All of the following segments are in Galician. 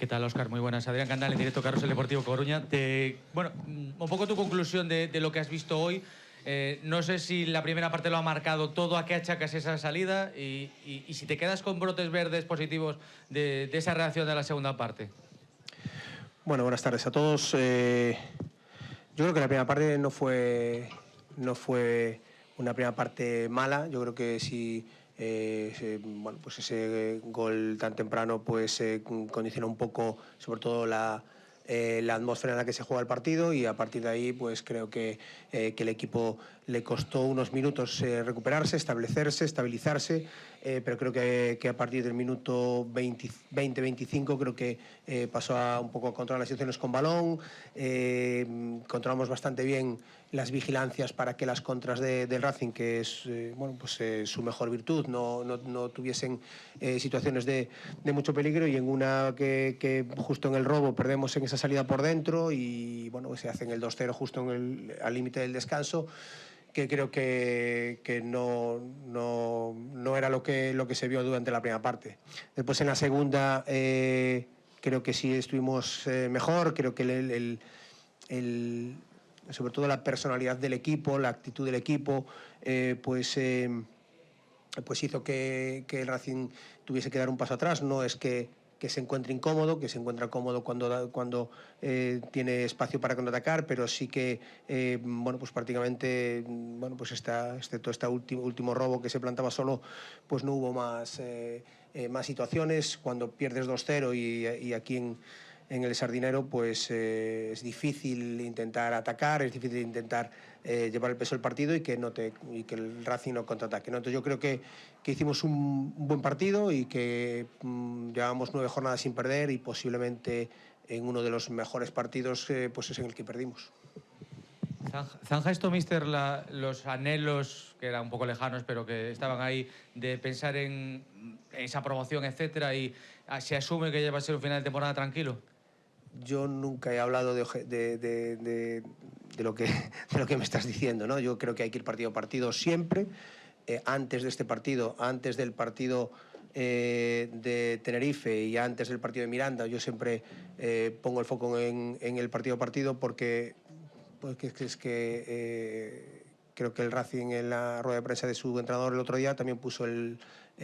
¿Qué tal, Óscar? Muy buenas. Adrián Candal, en directo, Carrusel Deportivo Coruña. Bueno, un poco tu conclusión de lo que has visto hoy. No sé si la primera parte lo ha marcado todo, a qué achacas esa salida y si te quedas con brotes verdes positivos de esa reacción de la segunda parte. Bueno, buenas tardes a todos. Yo creo que la primera parte no fue una primera parte mala. Yo creo que sí. Bueno, pues ese gol tan temprano pues condiciona un poco, sobre todo la atmósfera en la que se juega el partido, y a partir de ahí pues creo que el equipo le costó unos minutos recuperarse, establecerse, estabilizarse, pero creo que a partir del minuto 20-25 creo que pasó un poco a controlar las situaciones con balón, controlamos bastante bien las vigilancias para que las contras del Racing, que es bueno, pues, su mejor virtud, no tuviesen situaciones de mucho peligro, y en una que justo en el robo perdemos en esa salida por dentro y bueno, pues se hacen el 2-0 justo al límite del descanso, que creo que no era lo que se vio durante la primera parte. Después en la segunda creo que sí estuvimos mejor. Creo que sobre todo la personalidad del equipo, la actitud del equipo, pues hizo que el Racing tuviese que dar un paso atrás. No es que se encuentre incómodo, que se encuentra cómodo cuando tiene espacio para contraatacar, pero sí que bueno, pues prácticamente, bueno, pues excepto este último robo que se plantaba solo, pues no hubo más situaciones. Cuando pierdes 2-0 y aquí en el Sardinero, pues es difícil intentar atacar, es difícil intentar llevar el peso del partido y que el Racing no contraataque, ¿no? Entonces yo creo que hicimos un buen partido y que llevamos 9 jornadas sin perder, y posiblemente en uno de los mejores partidos pues es en el que perdimos. ¿Zanja esto, míster, los anhelos, que eran un poco lejanos, pero que estaban ahí, de pensar en esa promoción, etcétera, y se asume que ya va a ser un final de temporada tranquilo? Yo nunca he hablado de lo que me estás diciendo, ¿no? Yo creo que hay que ir partido a partido siempre. Antes de este partido, antes del partido de Tenerife y antes del partido de Miranda, yo siempre pongo el foco en el partido a partido, porque es que creo que el Racing, en la rueda de prensa de su entrenador el otro día, también puso el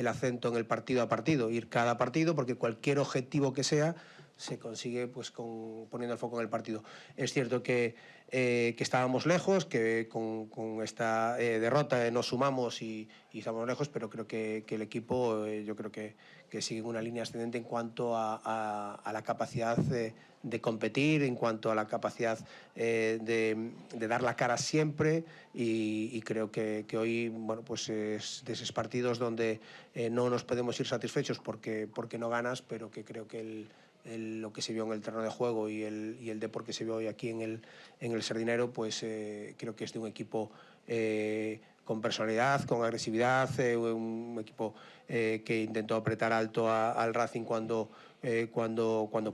acento en el partido a partido, ir cada partido, porque cualquier objetivo que sea se consigue pues poniendo el foco en el partido. Es cierto que estábamos lejos, que con esta derrota nos sumamos y estamos lejos, pero creo que el equipo yo creo que sigue en una línea ascendente en cuanto a la capacidad de competir, en cuanto a la capacidad de dar la cara siempre, y creo que hoy, bueno, pues es de esos partidos donde no nos podemos ir satisfechos porque no ganas, pero que creo que lo que se vio en el terreno de juego y el deporte que se vio hoy aquí en el Sardinero, pues creo que es de un equipo con personalidad, con agresividad, un equipo que intentó apretar alto al Racing cuando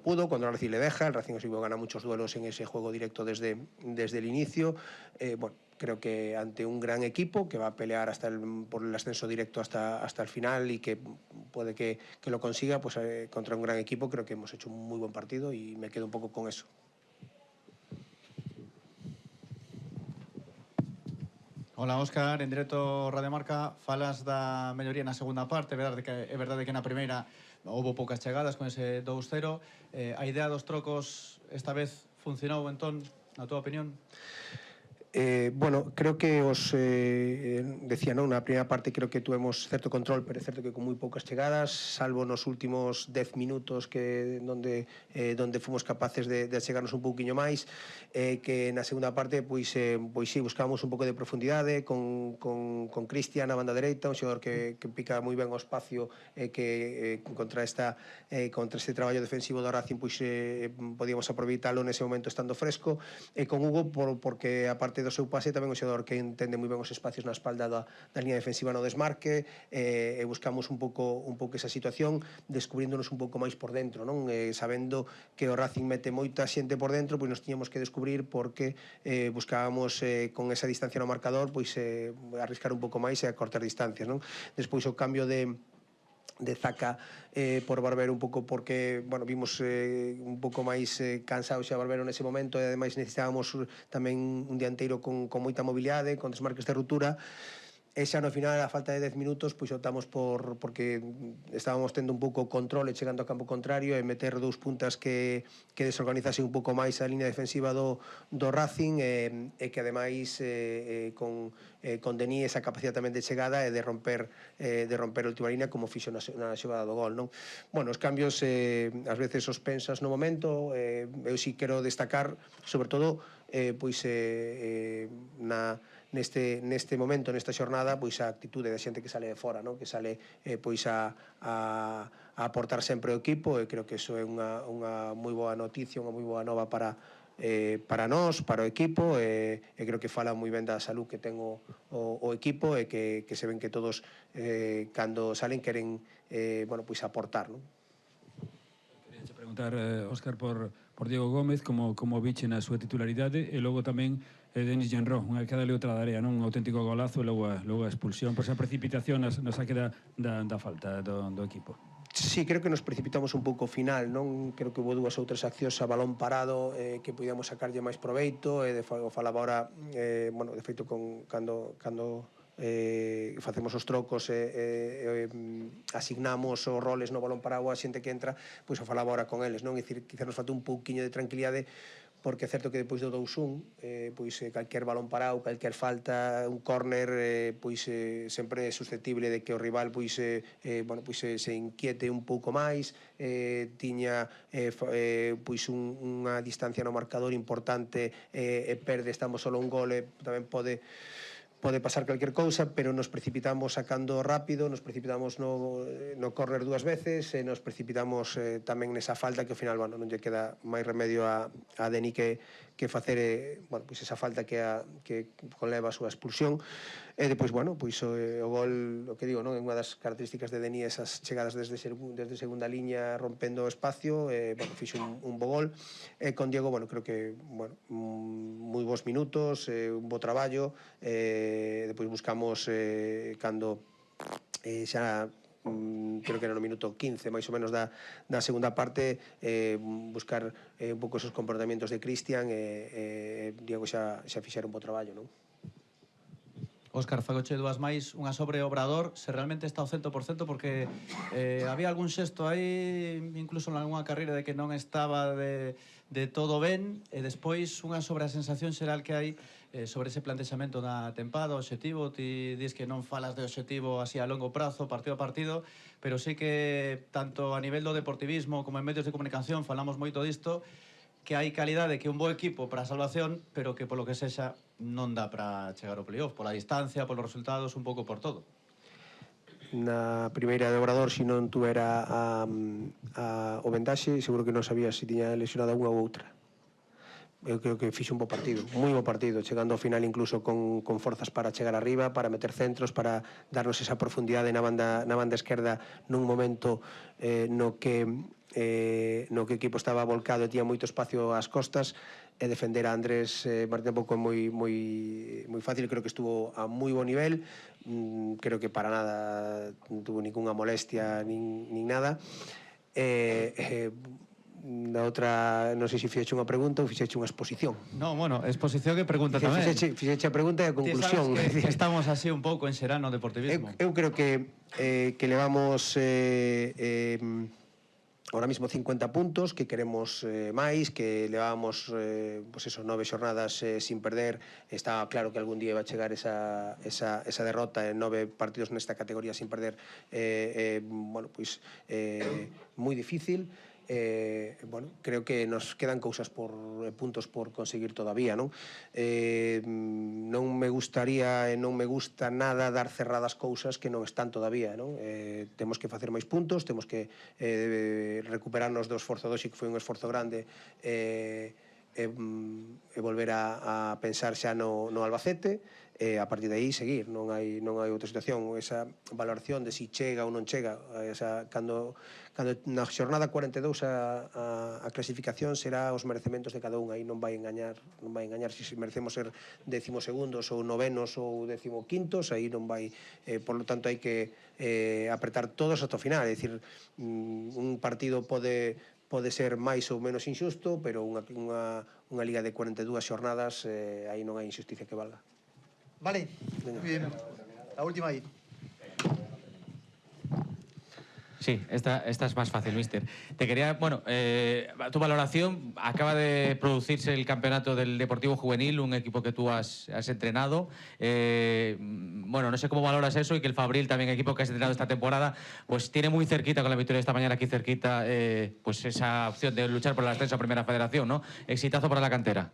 pudo, cuando el Racing le deja. El Racing gana muchos duelos en ese juego directo desde el inicio. Bueno, creo que ante un gran equipo que va a pelear por el ascenso directo hasta el final, y que puede que lo consiga, pues contra un gran equipo, creo que hemos hecho un muy buen partido y me quedo un poco con eso. Hola, Óscar, en directo Radio Marca. Falas da melloría na segunda parte. É verdade que na primeira houve poucas chegadas con ese 2-0. A idea dos trocos esta vez funcionou, entón, na túa opinión? Bueno, creo que decía, ¿no? Na primeira parte creo que tuvemos certo control, pero é certo que con moi poucas chegadas, salvo nos últimos 10 minutos donde fomos capaces de chegarnos un pouquiño máis, que na segunda parte pois sí, buscábamos un pouco de profundidade con Cristian na banda dereita, un xogador que pica moi ben o espacio, que contra este traballo defensivo do Racing pois podíamos aproveitalo nese momento estando fresco, e con Hugo porque a parte do seu pase tamén un xogador que entende moi ben os espacios na espalda da línea defensiva no desmarque, e buscamos un pouco esa situación, descubríndonos un pouco máis por dentro, non? Sabendo que o Racing mete moita xente por dentro, pois nos tiñamos que descubrir, porque buscábamos con esa distancia no marcador pois arriscar un pouco máis e acortar distancias, non? Despois o cambio de Zaca por Barbero un pouco porque, bueno, vimos un pouco máis cansados xa Barbero nese momento e ademais necesitábamos tamén un dianteiro con moita mobilidade, con desmarques de ruptura. E xa no final, a falta de 10 minutos, pois optamos porque estábamos tendo un pouco control e chegando ao campo contrario e meter dous puntas que desorganizase un pouco máis a línea defensiva do Racing e que ademais con Denis esa capacidade tamén de chegada e de romper a última línea como fixo na xogada do gol, non? Bueno, os cambios ás veces os pensas no momento, eu si quero destacar sobre todo neste momento, nesta xornada, pois a actitude da xente que sale de fora, non? Que sale pois a aportar sempre o equipo e creo que iso é unha moi boa noticia, unha moi boa nova para nós, para o equipo e creo que fala moi ben da salud que ten o equipo e que se ven que todos cando salen queren pois aportar, non? Queria preguntar, Óscar, por Diego Gómez, como viche na súa titularidade, e logo tamén Denis Genró, unha que dale outra da área, non? Un auténtico golazo e logo a expulsión, por esa precipitación na saque da falta do equipo. Sí, creo que nos precipitamos un pouco ao final, non? Creo que houve dúas ou tres accións a balón parado que podíamos sacarlle máis proveito e falaba ahora, de feito cando facemos os trocos e asignamos os roles no balón parado a xente que entra, pois o falaba ahora con eles, non? É dicir, quizá nos falta un pouquiño de tranquilidade porque é certo que depois do 2-1 calquer balón parado, calquer falta, un córner sempre é susceptible de que o rival se inquiete un pouco máis, tiña unha distancia no marcador importante e perde, estamos solo un gol e tamén pode pasar calquer cousa, pero nos precipitamos sacando rápido, nos precipitamos no córner dúas veces e nos precipitamos tamén nesa falta que ao final non lle queda máis remedio a Denis que facer esa falta que conleva a súa expulsión e depois, o gol, o que digo, non? É unha das características de Denis esas chegadas desde segunda liña rompendo o espacio, fixo un bo gol e con Diego, creo que moi bons minutos, un bo traballo, depois buscamos cando xa creo que era no minuto 15 máis ou menos da segunda parte buscar un pouco esos comportamentos de Cristian e Diego xa fixera un bo traballo, non? Óscar, fagoche dúas máis, unha sobre Obrador, se realmente está ao 100%, porque había algún xesto aí, incluso en algunha carreira, de que non estaba de todo ben, e despois unha sobre a sensación xeral que hai sobre ese plantexamento da tempada, o obxectivo. Ti dis que non falas de obxectivo así a longo prazo, partido a partido, pero sí que tanto a nivel do deportivismo como en medios de comunicación falamos moito disto, que hai calidade, que un bo equipo para a salvación, pero que polo que sexa non dá para chegar ao playoff, pola distancia, polos resultados, un pouco por todo. Na primeira de Obrador, se non tuvera o vendaxe, seguro que non sabía se tiña lesionado unha ou outra. Eu creo que fixe un bo partido, moi bo partido, chegando ao final incluso con forzas para chegar arriba, para meter centros, para darnos esa profundidade na banda esquerda nun momento no que o equipo estaba volcado e tiña moito espacio ás costas e defender a Andrés Martín tampouco é moi fácil, creo que estuvo a moi bo nivel, creo que para nada non tuvo ninguna molestia nin nada na outra, non sei se fixeche unha pregunta ou fixeche unha exposición. Non, bueno, exposición e pregunta tamén. Fixeche a pregunta e a conclusión. Ti sabes que estamos así un pouco en xerano deportivismo. Eu creo que levamos ahora mismo 50 puntos, que queremos máis, que levábamos 9 xornadas sin perder. Está claro que algún día iba a chegar esa derrota en 9 partidos nesta categoría sin perder, moi difícil. Creo que nos quedan cousas puntos por conseguir todavía, non? Non me gustaría e non me gusta nada dar cerradas cousas que non están todavía, non? Temos que facer máis puntos, temos que recuperarnos do esforzo doxe, que foi un esforzo grande, volver a pensar xa no Albacete, a partir de aí seguir, non hai outra situación. Esa valoración de si chega ou non chega, cando na xornada 42 a clasificación será os merecementos de cada un, aí non vai engañar se merecemos ser 12º ou novenos ou 15º, aí non vai, por lo tanto hai que apretar todos ata o final, é dicir, un partido pode ser máis ou menos injusto, pero unha liga de 42 xornadas, aí non hai injusticia que valga. Vale, muy bien. La última ahí. Sí, esta es más fácil, mister. Te quería, bueno, tu valoración, acaba de producirse el campeonato del Deportivo Juvenil, un equipo que tú has entrenado. Bueno, no sé cómo valoras eso y que el Fabril, también equipo que has entrenado esta temporada, pues tiene muy cerquita, con la victoria de esta mañana aquí cerquita, pues esa opción de luchar por el ascenso a Primera Federación, ¿no? Exitazo para la cantera.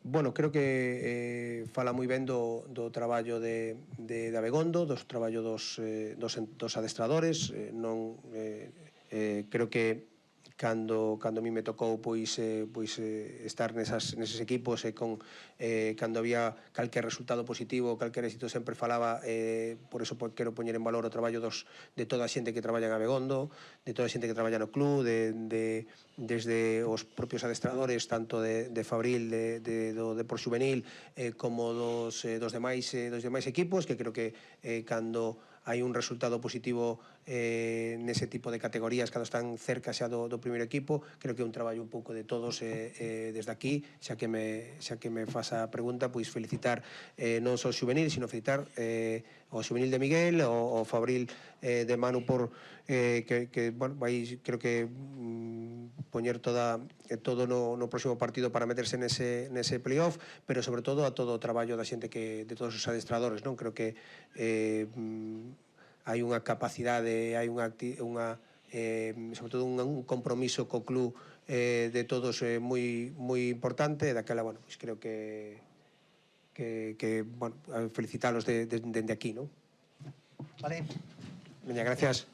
Bueno, creo que fala moi ben do traballo de Abegondo, dos traballo dos adestradores. Creo que cando a mí me tocou estar neses equipos e cando había calquer resultado positivo, calquer éxito, sempre falaba, por eso quero poñer en valor o traballo de toda a xente que traballa en Abegondo, de toda a xente que traballa no club, desde os propios adestradores, tanto de Fabril, do Depor Xuvenil, como dos demais equipos, que creo que cando hai un resultado positivo nese tipo de categorías, cando están cerca xa do primeiro equipo, creo que é un traballo un pouco de todos. Desde aquí, xa que me faz a pregunta, pois felicitar non só o Xuvenil, sino felicitar o Xuvenil de Miguel, o Fabril de Manu, por bueno, creo que poñer todo no próximo partido para meterse nese playoff, pero sobre todo a todo o traballo da xente, de todos os adestradores, non? Creo que hai unha capacidade, hai sobre todo un compromiso co club de todos moi importante, daquela, bueno, pois creo que bueno, felicitalos dende aquí, non? Vale. Veña, gracias.